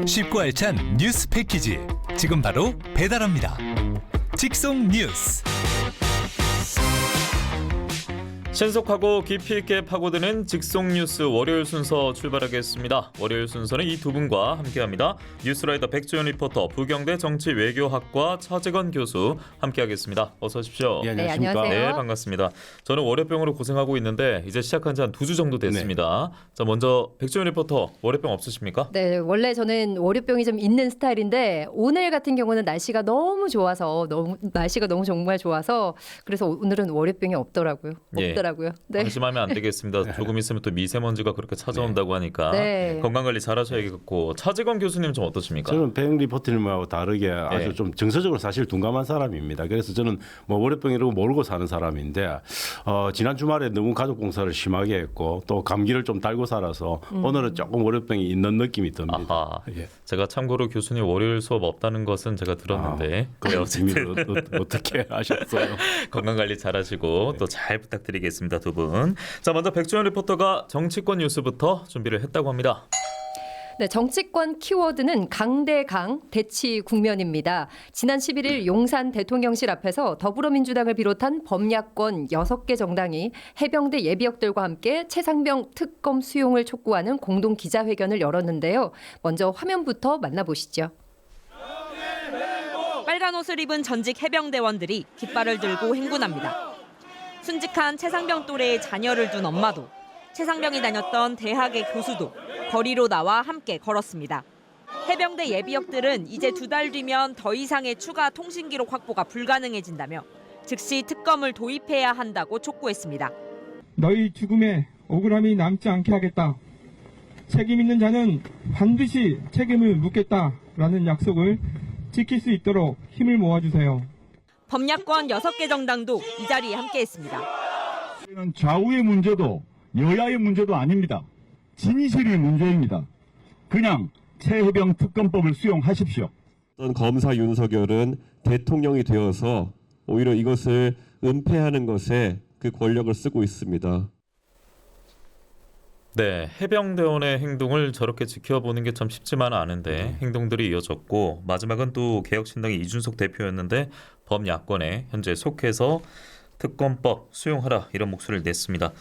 쉽고 알찬 뉴스 패키지 지금 바로 배달합니다. 직송 뉴스. 신속하고 깊이 있게 파고드는 직송 뉴스 월요일 순서 출발하겠습니다. 월요일 순서는 이 두 분과 함께합니다. 뉴스라이더 백주연 리포터, 부경대 정치외교학과 차재건 교수 함께하겠습니다. 어서 오십시오. 네, 안녕하십니까. 안녕하세요. 네, 반갑습니다. 저는 월요병으로 고생하고 있는데 이제 시작한 지 한 2주 정도 됐습니다. 자, 먼저 백주연 리포터, 월요병 없으십니까? 네, 원래 저는 월요병이 좀 있는 스타일인데 오늘 같은 경우는 날씨가 너무 좋아서 날씨가 너무 정말 좋아서 그래서 오늘은 월요병이 없더라고요. 예. 네. 방심하면 안 되겠습니다. 조금 있으면 또 미세먼지가 그렇게 찾아온다고 하니까 네. 건강관리 잘하셔야겠고. 차재건 교수님 좀 어떠십니까? 저는 백 리포터님하고 다르게 아주 좀 정서적으로 사실 둔감한 사람입니다. 그래서 저는 뭐 월요병이라고 모르고 사는 사람인데 지난 주말에 너무 가족 봉사를 심하게 했고 또 감기를 좀 달고 살아서 오늘은 조금 월요병이 있는 느낌이 듭니다. 아하. 예. 제가 참고로 교수님 월요일 수업 없다는 것은 제가 들었는데 네, 어쨌든 어떻게 하셨어요? 건강관리 잘하시고 또 잘 부탁드리겠습니다, 두 분. 자, 먼저 백주연 리포터가 정치권 뉴스부터 준비를 했다고 합니다. 네, 정치권 키워드는 강대강 대치 국면입니다. 지난 11일 용산 대통령실 앞에서 더불어민주당을 비롯한 범야권 6개 정당이 해병대 예비역들과 함께 최상병 특검 수용을 촉구하는 공동 기자회견을 열었는데요. 먼저 화면부터 만나보시죠. 빨간 옷을 입은 전직 해병대원들이 깃발을 들고 행군합니다. 순직한 최상병 또래의 자녀를 둔 엄마도 최상병이 다녔던 대학의 교수도 거리로 나와 함께 걸었습니다. 해병대 예비역들은 이제 2달 뒤면 더 이상의 추가 통신 기록 확보가 불가능해진다며 즉시 특검을 도입해야 한다고 촉구했습니다. 너희 죽음에 억울함이 남지 않게 하겠다. 책임 있는 자는 반드시 책임을 묻겠다라는 약속을 지킬 수 있도록 힘을 모아주세요. 범야권 6개 정당도 이 자리에 함께했습니다. 좌우의 문제도 여야의 문제도 아닙니다. 진실의 문제입니다. 그냥 최해병 특검법을 수용하십시오. 검사 윤석열은 대통령이 되어서 오히려 이것을 은폐하는 것에 그 권력을 쓰고 있습니다. 네, 해병대원의 행동을 저렇게 지켜보는 게 참 쉽지만은 않은데 행동들이 이어졌고 마지막은 또 개혁신당의 이준석 대표였는데 범야권에 현재 속해서 특검법 수용하라 이런 목소리를 냈습니다.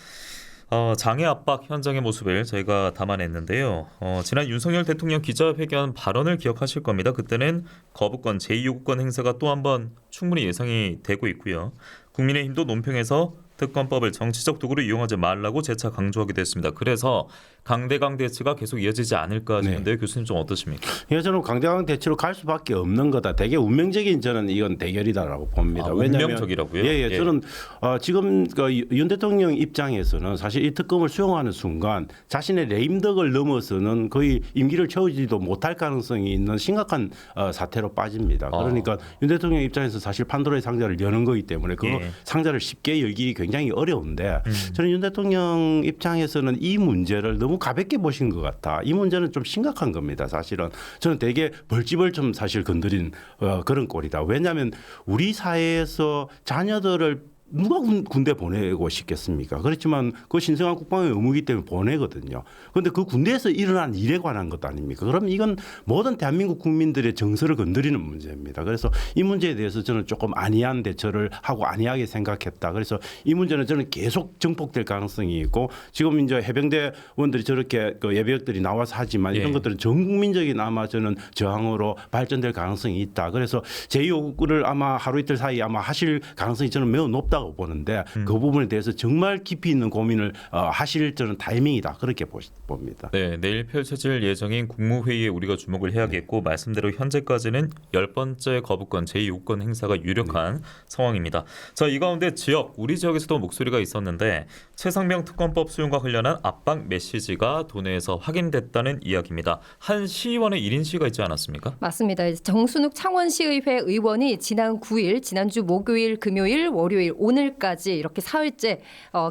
장애 압박 현장의 모습을 저희가 담아냈는데요. 지난 윤석열 대통령 기자회견 발언을 기억하실 겁니다. 그때는 거부권, 제2요구권 행사가 또 한 번 충분히 예상이 되고 있고요. 국민의힘도 논평에서 특검법을 정치적 도구로 이용하지 말라고 재차 강조하기도 했습니다. 그래서 강대강 대치가 계속 이어지지 않을까 싶은데요. 네. 교수님 좀 어떠십니까? 예, 저는 강대강 대치로 갈 수밖에 없는 거다. 되게 운명적인 저는 이건 대결이다라고 봅니다. 운명적이라고요? 예. 저는 지금 윤 대통령 입장에서는 사실 이 특검을 수용하는 순간 자신의 레임덕을 넘어서는 거의 임기를 채우지도 못할 가능성이 있는 심각한 사태로 빠집니다. 그러니까 윤 대통령 입장에서 사실 판도라의 상자를 여는 거기 때문에 그 상자를 쉽게 열기 굉장히 어려운데 저는 윤 대통령 입장에서는 이 문제를 너무 가볍게 보신 것 같아. 이 문제는 좀 심각한 겁니다. 사실은 저는 되게 벌집을 좀 사실 건드린 그런 꼴이다. 왜냐하면 우리 사회에서 자녀들을 누가 군대 보내고 싶겠습니까? 그렇지만 그 신성한 국방의 의무이기 때문에 보내거든요. 그런데 그 군대에서 일어난 일에 관한 것 아닙니까? 그럼 이건 모든 대한민국 국민들의 정서를 건드리는 문제입니다. 그래서 이 문제에 대해서 저는 조금 안이한 대처를 하고 안이하게 생각했다. 그래서 이 문제는 저는 계속 정폭될 가능성이 있고 지금 이제 해병대원들이 저렇게 그 예비역들이 나와서 하지만 이런 것들은 전 국민적인 아마 저는 저항으로 발전될 가능성이 있다. 그래서 제2요구를 아마 하루 이틀 사이 아마 하실 가능성이 저는 매우 높다. 고 보는데 그 부분에 대해서 정말 깊이 있는 고민을 하실 저는 타이밍이다 그렇게 봅니다. 네, 내일 펼쳐질 예정인 국무회의에 우리가 주목을 해야겠고 말씀대로 현재까지는 10번째 거부권 제2요구권 행사가 유력한 상황입니다. 자, 이 가운데 우리 지역에서도 목소리가 있었는데 최상병 특검법 수용과 관련한 압박 메시지가 도내에서 확인됐다는 이야기입니다. 한 시의원의 1인 시위가 있지 않았습니까? 맞습니다. 정순욱 창원시의회 의원이 지난 9일, 지난주 목요일, 금요일, 월요일, 오늘까지 이렇게 사흘째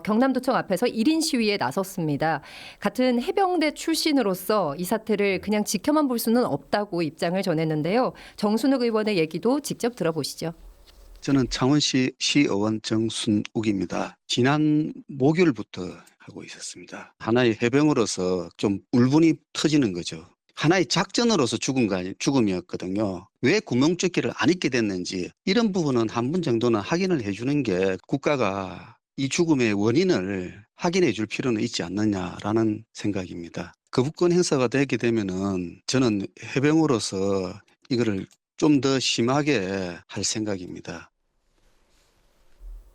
경남도청 앞에서 1인 시위에 나섰습니다. 같은 해병대 출신으로서 이 사태를 그냥 지켜만 볼 수는 없다고 입장을 전했는데요. 정순욱 의원의 얘기도 직접 들어보시죠. 저는 창원시 시의원 정순욱입니다. 지난 목요일부터 하고 있었습니다. 하나의 해병으로서 좀 울분이 터지는 거죠. 하나의 작전으로서 죽음이었거든요. 왜 구명조끼를 안 입게 됐는지 이런 부분은 한 번 정도는 확인을 해주는 게 국가가 이 죽음의 원인을 확인해 줄 필요는 있지 않느냐라는 생각입니다. 거부권 행사가 되게 되면은 저는 해병으로서 이거를 좀 더 심하게 할 생각입니다.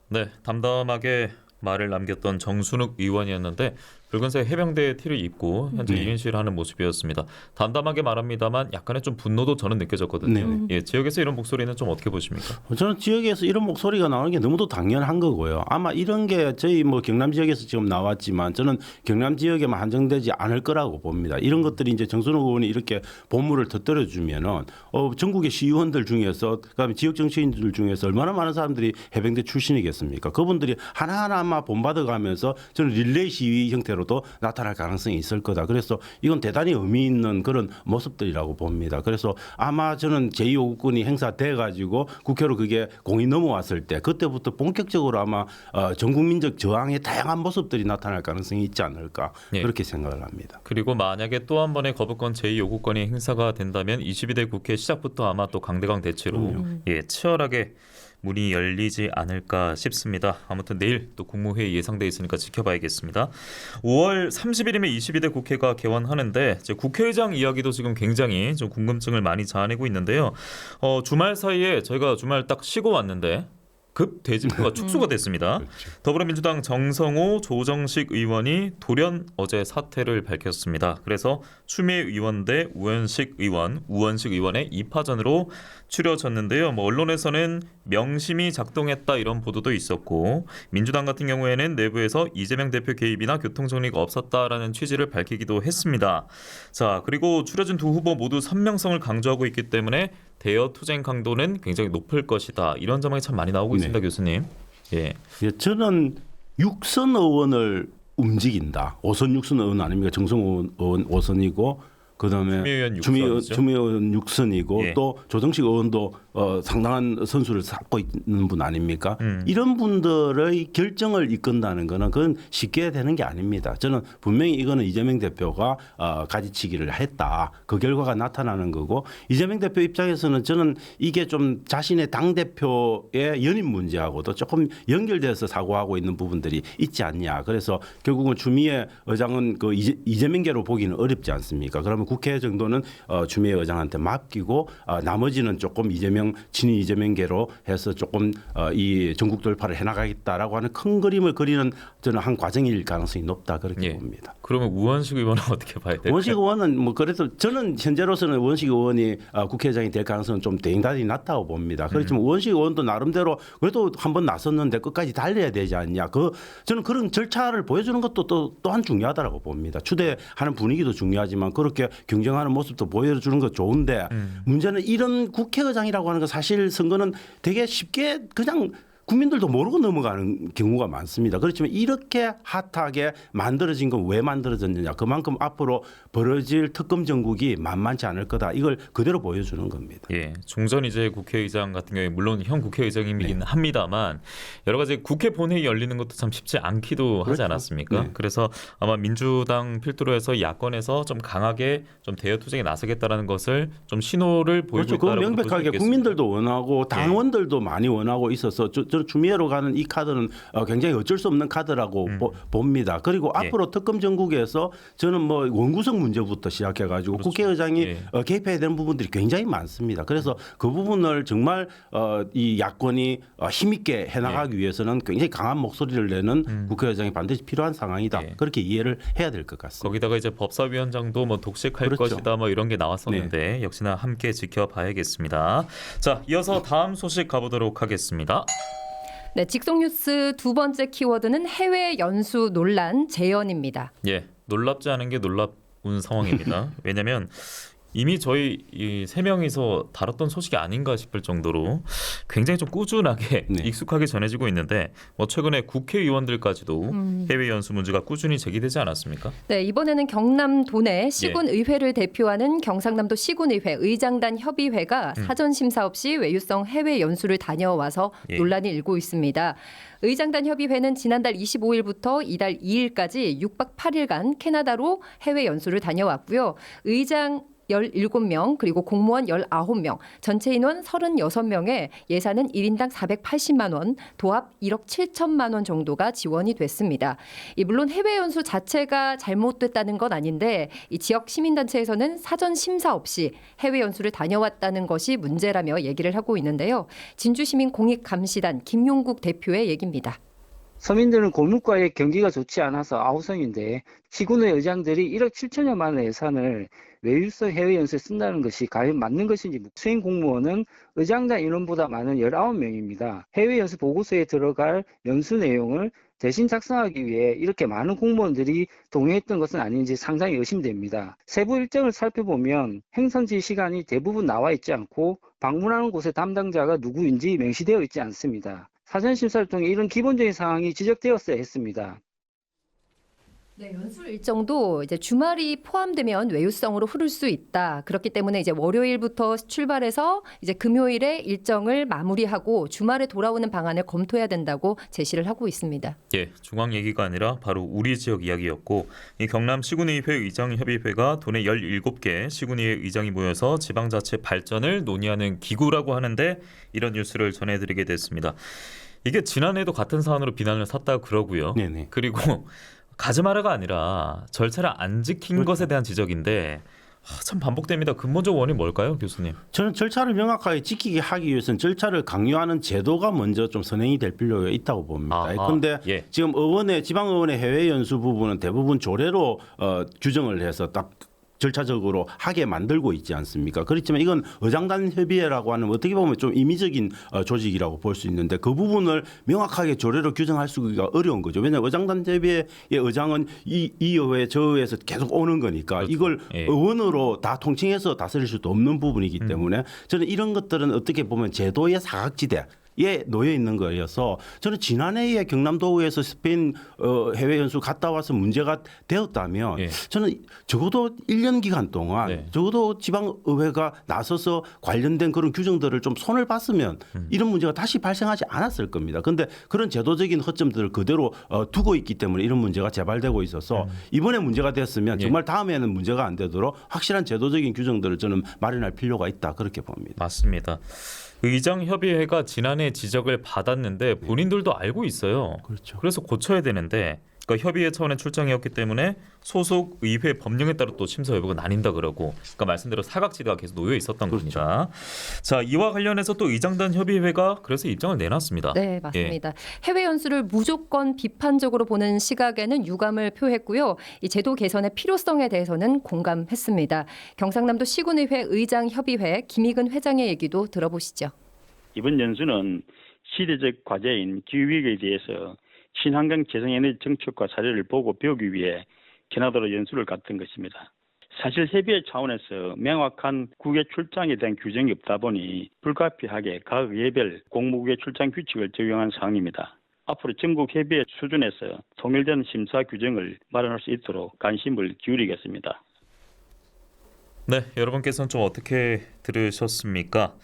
네, 담담하게 말을 남겼던 정순욱 의원이었는데 붉은색 해병대 티를 입고 현재 1인 시위를 하는 모습이었습니다. 담담하게 말합니다만 약간의 좀 분노도 저는 느껴졌거든요. 예, 지역에서 이런 목소리는 좀 어떻게 보십니까? 저는 지역에서 이런 목소리가 나오는 게 너무도 당연한 거고요. 아마 이런 게 저희 뭐 경남 지역에서 지금 나왔지만 저는 경남 지역에만 한정되지 않을 거라고 봅니다. 이런 것들이 이제 정순욱 의원이 이렇게 본물을 터뜨려 주면은 전국의 시의원들 중에서 그다음에 지역 정치인들 중에서 얼마나 많은 사람들이 해병대 출신이겠습니까? 그분들이 하나하나 아마 본받아가면서 저는 릴레이 시위 형태로도 나타날 가능성이 있을 거다. 그래서 이건 대단히 의미 있는 그런 모습들이라고 봅니다. 그래서 아마 저는 제2호국군이 행사돼 가지고 국회로 그게 공이 넘어왔을 때 그때부터 본격적으로 아마 전 국민적 저항의 다양한 모습들이 나타날 가능성이 있지 않을까 그렇게 생각을 합니다. 그리고 만약에 또 한 번의 거부권 제2호국권이 행사가 된다면 22대 국회 시작부터 아마 또 강대강 대치로 치열하게 문이 열리지 않을까 싶습니다. 아무튼 내일 또 국무회의 예상돼 있으니까 지켜봐야겠습니다. 5월 30일이면 22대 국회가 개원하는데 이제 국회의장 이야기도 지금 굉장히 좀 궁금증을 많이 자아내고 있는데요. 주말 사이에 저희가 주말 딱 쉬고 왔는데 급 대진표가 축소가 됐습니다. 더불어민주당 정성호, 조정식 의원이 돌연 어제 사퇴를 밝혔습니다. 그래서 추미애 의원 대 우원식 의원의 2파전으로 추려졌는데요. 언론에서는 명심이 작동했다 이런 보도도 있었고 민주당 같은 경우에는 내부에서 이재명 대표 개입이나 교통정리가 없었다라는 취지를 밝히기도 했습니다. 자, 그리고 추려진 두 후보 모두 선명성을 강조하고 있기 때문에 대여 투쟁 강도는 굉장히 높을 것이다. 이런 전망이 참 많이 나오고 있습니다, 교수님. 예. 저는 6선 의원을 움직인다. 5선 6선 의원 아닙니까? 정성호 의원 5선이고 그다음에 추미애 의원 6선이고 또 조정식 의원도 상당한 선수를 쌓고 있는 분 아닙니까? 이런 분들의 결정을 이끈다는 거는 그건 쉽게 되는 게 아닙니다. 저는 분명히 이거는 이재명 대표가 가지치기를 했다. 그 결과가 나타나는 거고 이재명 대표 입장에서는 저는 이게 좀 자신의 당대표의 연임 문제하고도 조금 연결돼서 사고하고 있는 부분들이 있지 않냐. 그래서 결국은 추미애 의장은 그 이재명계로 보기는 어렵지 않습니까? 그러면 국회 정도는 추미애 의장한테 맡기고 나머지는 조금 친이 이재명계로 해서 조금 이 전국 돌파를 해나가겠다라고 하는 큰 그림을 그리는 저는 한 과정일 가능성이 높다 그렇게 봅니다. 그러면 우원식 의원은 어떻게 봐야 될까요? 우원식 의원은 뭐 그래도 저는 현재로서는 우원식 의원이 국회의장이 될 가능성은 좀 대단히 낮다고 봅니다. 그렇지만 우원식 의원도 나름대로 그래도 한번 나섰는데 끝까지 달려야 되지 않냐. 저는 그런 절차를 보여주는 것도 또한 중요하다고 봅니다. 추대하는 분위기도 중요하지만 그렇게 경쟁하는 모습도 보여주는 것 좋은데 문제는 이런 국회의장이라고 하는 거 사실 선거는 되게 쉽게 그냥 국민들도 모르고 넘어가는 경우가 많습니다. 그렇지만 이렇게 핫하게 만들어진 건 왜 만들어졌느냐. 그만큼 앞으로 벌어질 특검 정국이 만만치 않을 거다. 이걸 그대로 보여주는 겁니다. 예, 종전 이제 국회의장 같은 경우에 물론 현 국회의장이긴 합니다만 여러 가지 국회 본회의 열리는 것도 참 쉽지 않기도 하지 않았습니까? 그래서 아마 민주당 필두로 해서 야권에서 좀 강하게 좀 대여 투쟁에 나서겠다라는 것을 좀 신호를 보이고 있다라고 그건 명백하게 국민들도 원하고 당원들도 많이 원하고 있어서 저는 추미애로 가는 이 카드는 굉장히 어쩔 수 없는 카드라고 봅니다. 그리고 앞으로 특검 정국에서 저는 뭐 원구성 문제부터 시작해가지고 국회의장이 개입해야 되는 부분들이 굉장히 많습니다. 그래서 그 부분을 정말 이 야권이 힘있게 해나가기 위해서는 굉장히 강한 목소리를 내는 국회의장이 반드시 필요한 상황이다. 그렇게 이해를 해야 될 것 같습니다. 거기다가 이제 법사위원장도 뭐 독식할 것이다 뭐 이런 게 나왔었는데 역시나 함께 지켜봐야겠습니다. 자, 이어서 다음 소식 가보도록 하겠습니다. 네, 직속뉴스 두 번째 키워드는 해외 연수 논란 재연입니다. 예, 놀랍지 않은 게 놀라운 상황입니다. 왜냐하면 이미 저희 이 세 명이서 다뤘던 소식이 아닌가 싶을 정도로 굉장히 좀 꾸준하게 익숙하게 전해지고 있는데 뭐 최근에 국회의원들까지도 해외 연수 문제가 꾸준히 제기되지 않았습니까? 네, 이번에는 경남 도내 시군의회를 대표하는 경상남도 시군의회 의장단 협의회가 사전 심사 없이 외유성 해외 연수를 다녀와서 논란이 일고 있습니다. 의장단 협의회는 지난달 25일부터 이달 2일까지 6박 8일간 캐나다로 해외 연수를 다녀왔고요. 의장 17명, 그리고 공무원 19명, 전체 인원 36명에 예산은 1인당 480만 원, 도합 1억 7천만 원 정도가 지원이 됐습니다. 물론 해외 연수 자체가 잘못됐다는 건 아닌데 이 지역 시민단체에서는 사전 심사 없이 해외 연수를 다녀왔다는 것이 문제라며 얘기를 하고 있는데요. 진주시민공익감시단 김용국 대표의 얘기입니다. 서민들은 골목과의 경기가 좋지 않아서 아우성인데 시군의 의장들이 1억 7천여만 원 예산을 외유성 해외 연수에 쓴다는 것이 과연 맞는 것인지 수행 공무원은 의장단 인원보다 많은 19명입니다. 해외 연수 보고서에 들어갈 연수 내용을 대신 작성하기 위해 이렇게 많은 공무원들이 동의했던 것은 아닌지 상당히 의심됩니다. 세부 일정을 살펴보면 행선지 시간이 대부분 나와 있지 않고 방문하는 곳의 담당자가 누구인지 명시되어 있지 않습니다. 사전 심사를 통해 이런 기본적인 사항이 지적되었어야 했습니다. 네, 연수 일정도 이제 주말이 포함되면 외유성으로 흐를 수 있다. 그렇기 때문에 이제 월요일부터 출발해서 이제 금요일에 일정을 마무리하고 주말에 돌아오는 방안을 검토해야 된다고 제시를 하고 있습니다. 예, 중앙 얘기가 아니라 바로 우리 지역 이야기였고 이 경남 시군의회 의장협의회가 도내 17개 시군의회 의장이 모여서 지방자치 발전을 논의하는 기구라고 하는데 이런 뉴스를 전해드리게 됐습니다. 이게 지난해도 같은 사안으로 비난을 샀다고 그러고요. 네네. 그리고 가즈마라가 아니라 절차를 안 지킨 그렇죠. 것에 대한 지적인데 참 반복됩니다. 근본적 원인이 뭘까요, 교수님? 저는 절차를 명확하게 지키게 하기 위해서는 절차를 강요하는 제도가 먼저 좀 선행이 될 필요가 있다고 봅니다. 그런데 예. 지금 지방의원의 해외 연수 부분은 대부분 조례로 규정을 해서 딱 절차적으로 하게 만들고 있지 않습니까? 그렇지만 이건 의장단 협의회라고 하는 어떻게 보면 좀 임의적인 조직이라고 볼 수 있는데 그 부분을 명확하게 조례로 규정할 수가 어려운 거죠. 왜냐하면 의장단 협의회의 의장은 이 의회 저 의회에서 계속 오는 거니까 그렇죠. 이걸 예. 의원으로 다 통칭해서 다스릴 수도 없는 부분이기 때문에 저는 이런 것들은 어떻게 보면 제도의 사각지대 에 놓여 있는 거여서 저는 지난해에 경남도의회에서 스페인 해외 연수 갔다 와서 문제가 되었다면 예. 저는 적어도 1년 기간 동안 네. 적어도 지방의회가 나서서 관련된 그런 규정들을 좀 손을 봤으면 이런 문제가 다시 발생하지 않았을 겁니다. 그런데 그런 제도적인 허점들을 그대로 두고 있기 때문에 이런 문제가 재발되고 있어서 이번에 문제가 됐으면 정말 다음에는 문제가 안 되도록 확실한 제도적인 규정들을 저는 마련할 필요가 있다 그렇게 봅니다. 맞습니다. 의장협의회가 지난해 지적을 받았는데 본인들도 알고 있어요. 그렇죠. 그래서 고쳐야 되는데 그러니까 협의회 차원의 출장이었기 때문에 소속 의회 법령에 따라 또 심사 여부가 나뉜다 그러고 그러니까 말씀대로 사각지대가 계속 놓여 있었던 겁니다. 자, 이와 관련해서 또 의장단 협의회가 그래서 입장을 내놨습니다. 네, 맞습니다. 해외 연수를 무조건 비판적으로 보는 시각에는 유감을 표했고요. 이 제도 개선의 필요성에 대해서는 공감했습니다. 경상남도 시군의회 의장협의회 김익은 회장의 얘기도 들어보시죠. 이번 연수는 시대적 과제인 기후위기에 대해서 친환경 재생에너지 정책과 사례를 보고 배우기 위해 캐나다로 연수를 갔던 것입니다. 사실 협의회 차원에서 명확한 국외 출장에 대한 규정이 없다 보니 불가피하게 각 의회별 공무국외 출장 규칙을 적용한 사항입니다. 앞으로 전국 협의회 수준에서 통일된 심사 규정을 마련할 수 있도록 관심을 기울이겠습니다. 네, 여러분께서는 좀 어떻게 들으셨습니까?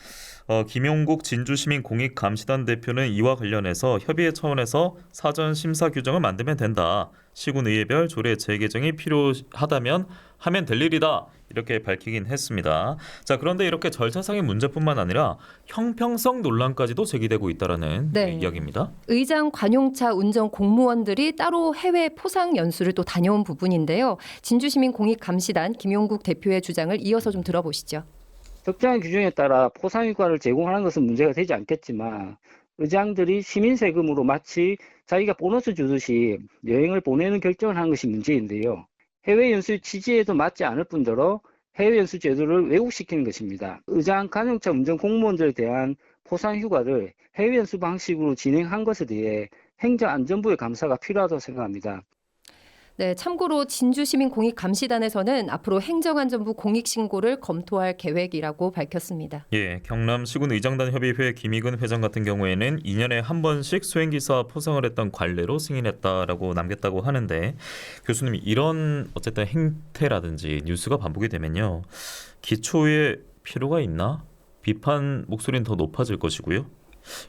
김용국 진주시민공익감시단 대표는 이와 관련해서 협의회 차원에서 사전 심사 규정을 만들면 된다. 시군의회별 조례 재개정이 필요하다면 하면 될 일이다. 이렇게 밝히긴 했습니다. 자, 그런데 이렇게 절차상의 문제뿐만 아니라 형평성 논란까지도 제기되고 있다라는 이야기입니다. 의장 관용차 운전 공무원들이 따로 해외 포상 연수를 또 다녀온 부분인데요. 진주시민공익감시단 김용국 대표의 주장을 이어서 좀 들어보시죠. 적정한 규정에 따라 포상휴가를 제공하는 것은 문제가 되지 않겠지만 의장들이 시민 세금으로 마치 자기가 보너스 주듯이 여행을 보내는 결정을 한 것이 문제인데요. 해외 연수 취지에도 맞지 않을 뿐더러 해외 연수 제도를 왜곡시키는 것입니다. 의장 관용차 운전 공무원들에 대한 포상휴가를 해외 연수 방식으로 진행한 것에 대해 행정안전부의 감사가 필요하다고 생각합니다. 네, 참고로 진주시민공익감시단에서는 앞으로 행정안전부 공익신고를 검토할 계획이라고 밝혔습니다. 예, 경남 시군 의장단 협의회 김익은 회장 같은 경우에는 2년에 한 번씩 수행기사 포상을 했던 관례로 승인했다라고 남겼다고 하는데 교수님 이런 어쨌든 행태라든지 뉴스가 반복이 되면요. 기초에 필요가 있나? 비판 목소리는 더 높아질 것이고요.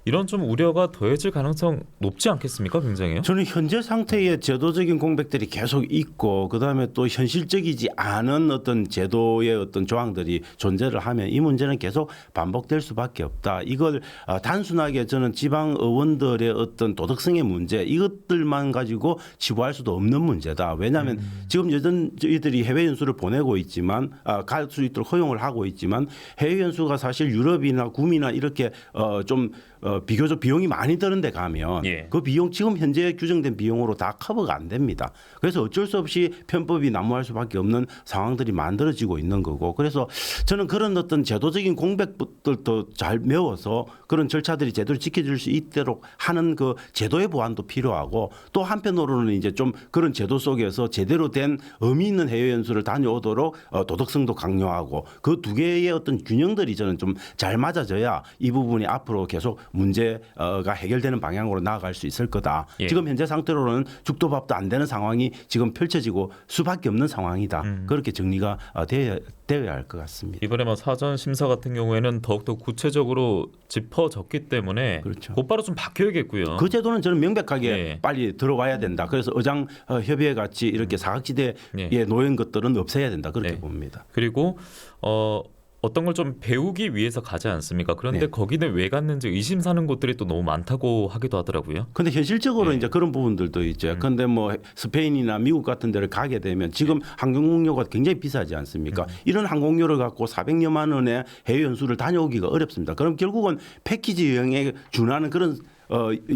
이런 좀 우려가 더해질 가능성 높지 않겠습니까? 굉장히요. 저는 현재 상태의 제도적인 공백들이 계속 있고 그다음에 또 현실적이지 않은 어떤 제도의 어떤 조항들이 존재를 하면 이 문제는 계속 반복될 수밖에 없다. 이걸 단순하게 저는 지방 의원들의 어떤 도덕성의 문제 이것들만 가지고 치부할 수도 없는 문제다. 왜냐하면 지금 여전 저희들이 해외 연수를 보내고 있지만 갈 수 있도록 허용을 하고 있지만 해외 연수가 사실 유럽이나 구미나 이렇게 좀 비교적 비용이 많이 드는데 가면 그 비용 지금 현재 규정된 비용으로 다 커버가 안 됩니다. 그래서 어쩔 수 없이 편법이 난무할 수밖에 없는 상황들이 만들어지고 있는 거고 그래서 저는 그런 어떤 제도적인 공백들도 잘 메워서 그런 절차들이 제대로 지켜질 수 있도록 하는 그 제도의 보완도 필요하고 또 한편으로는 이제 좀 그런 제도 속에서 제대로 된 의미 있는 해외 연수를 다녀오도록 도덕성도 강요하고 그 두 개의 어떤 균형들이 저는 좀 잘 맞아져야 이 부분이 앞으로 계속 문제가 해결되는 방향으로 나아갈 수 있을 거다. 지금 현재 상태로는 죽도 밥도 안 되는 상황이 지금 펼쳐지고 수밖에 없는 상황이다. 그렇게 정리가 되어야 할 것 같습니다. 이번에 사전 심사 같은 경우에는 더욱더 구체적으로 짚어졌기 때문에 그렇죠. 곧바로 좀 바뀌어야겠고요. 그 제도는 저는 명백하게 빨리 들어와야 된다. 그래서 의장 협의회 같이 이렇게 사각지대에 놓인 것들은 없애야 된다. 그렇게 봅니다. 그리고 어떤 걸 좀 배우기 위해서 가지 않습니까? 그런데 거기는 왜 갔는지 의심사는 곳들이 또 너무 많다고 하기도 하더라고요. 근데 현실적으로 이제 그런 부분들도 있죠. 그런데 뭐 스페인이나 미국 같은 데를 가게 되면 지금 항공료가 굉장히 비싸지 않습니까? 이런 항공료를 갖고 400여만 원의 해외 연수를 다녀오기가 어렵습니다. 그럼 결국은 패키지 여행에 준하는 그런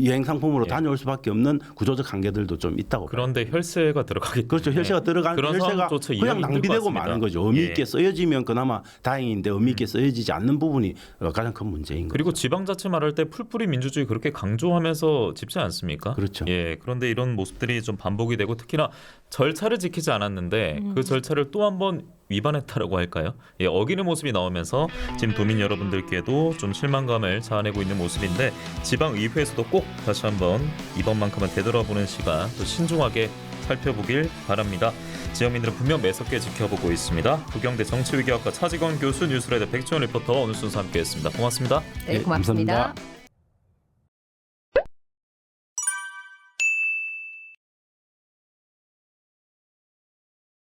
여행 상품으로 다녀올 수밖에 없는 구조적 한계들도 좀 있다고. 그런데 혈세가 들어가기 때문에. 그렇죠. 혈세가 들어가는 혈세가 그냥 낭비되고 마는 거죠. 의미 있게 쓰여지면 그나마 다행인데 의미 있게 쓰여지지 않는 부분이 가장 큰 문제인 거죠. 그리고 지방자치 말할 때 풀뿌리 민주주의 그렇게 강조하면서 짚지 않습니까? 그렇죠. 그런데 이런 모습들이 좀 반복이 되고 특히나 절차를 지키지 않았는데 그 절차를 또 한 번 위반했다라고 할까요? 어기는 모습이 나오면서 지금 도민 여러분들께도 좀 실망감을 자아내고 있는 모습인데 지방의회에서도 꼭 다시 한번 이번만큼은 되돌아보는 시간 또 신중하게 살펴보길 바랍니다. 지역민들은 분명 매섭게 지켜보고 있습니다. 부경대 정치위기학과 차지건 교수, 뉴스레더 백지원 리포터 오늘 순서 함께했습니다. 고맙습니다. 네, 고맙습니다. 감사합니다.